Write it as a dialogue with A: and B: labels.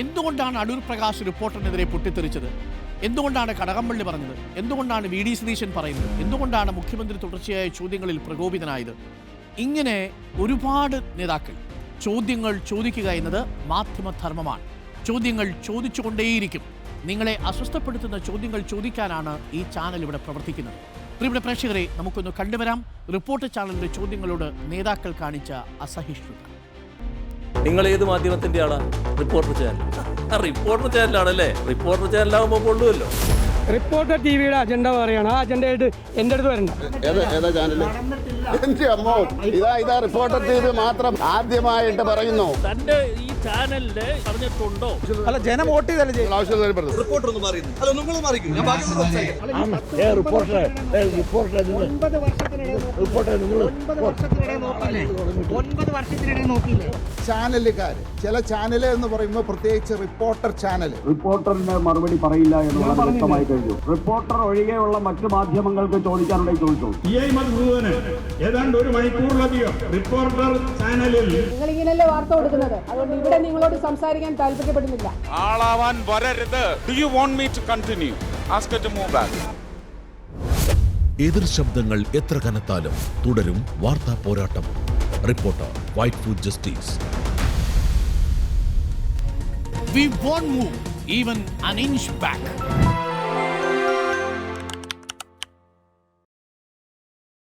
A: എന്തുകൊണ്ടാണ് അടൂർ പ്രകാശ് റിപ്പോർട്ടറിനെതിരെ പൊട്ടിത്തെറിച്ചത്? എന്തുകൊണ്ടാണ് കടകംപള്ളി പറഞ്ഞത്? എന്തുകൊണ്ടാണ് വി ഡി സതീശൻ പറയുന്നത്? എന്തുകൊണ്ടാണ് മുഖ്യമന്ത്രി തുടർച്ചയായ ചോദ്യങ്ങളിൽ പ്രകോപിതനായത്? ഇങ്ങനെ ഒരുപാട് നേതാക്കൾ ചോദ്യങ്ങൾ ചോദിക്കുക എന്നത് മാധ്യമധർമ്മമാണ്. ചോദ്യങ്ങൾ ചോദിച്ചുകൊണ്ടേയിരിക്കും. നിങ്ങളെ അസ്വസ്ഥപ്പെടുത്തുന്ന ചോദ്യങ്ങൾ ചോദിക്കാനാണ് ഈ ചാനൽ ഇവിടെ പ്രവർത്തിക്കുന്നത്. പ്രിയപ്പെട്ട പ്രേക്ഷകരെ, നമുക്കൊന്ന് കണ്ടുവരാം റിപ്പോർട്ടർ ചാനലിന്റെ ചോദ്യങ്ങളോട് നേതാക്കൾ കാണിച്ച അസഹിഷ്ണുത.
B: നിങ്ങൾ ഏത് മാധ്യമത്തിന്റെ ആളാണ്? Reporter channel. റിപ്പോർട്ടർ ചാനലാണല്ലേ? റിപ്പോർട്ടർ ചാനലാകുമ്പോൾ കൊള്ളുമല്ലോ.
C: റിപ്പോർട്ടർ ടിവിയുടെ അജണ്ട പറയാണ്. ആ അജണ്ടയായിട്ട് എൻ്റെ അടുത്ത് വരണ്ട.
D: ഏതാ ചാനല്? എന്റെ അമ്മോ, ഇതാ റിപ്പോർട്ടർ ടിവി മാത്രം ആദ്യമായിട്ട് പറയുന്നു.
B: തന്റെ ഈ ചാനലില് പറഞ്ഞിട്ടുണ്ടോ?
E: അല്ല, ജനം വോട്ട് ചെയ്തല്ലേ
F: റിപ്പോർട്ടർ ഒന്ന് മാറിയിരുന്നു. അല്ല, നിങ്ങൾ മാറിക്കും. ഞാൻ ബാക്കി
E: ചാനലുകാർ ചില ചാനല് എന്ന് പറയുമ്പോൾ പ്രത്യേകിച്ച് റിപ്പോർട്ടർ ചാനൽ
G: റിപ്പോർട്ടറിന് മറുപടി പറയില്ല എന്നുള്ളത് വ്യക്തമായി കഴിഞ്ഞു. റിപ്പോർട്ടർ ഒഴികെയുള്ള മറ്റു മാധ്യമങ്ങൾക്ക് ചോദിക്കാനുണ്ടെങ്കിൽ ചോദിച്ചു.
H: ഏതാണ്ട് ഒരു മണിക്കൂറിലധികം റിപ്പോർട്ടർ ചാനലിൽ
I: നിങ്ങൾ ഇങ്ങനെയല്ലേ വാർത്ത കൊടുക്കുന്നത്. അതുകൊണ്ട് ഇവിടെ നിങ്ങളോട് സംസാരിക്കാൻ താല്പര്യപ്പെടുന്നില്ല.
H: ആളാവാൻ വരരുത്. Do you want me to continue? Ask her to move back.
J: എതിർ ശബ്ദങ്ങൾ എത്ര കനത്താലും തുടരും വാർത്താ പോരാട്ടം. Reporter fight for justice.
A: We won't move even an inch back.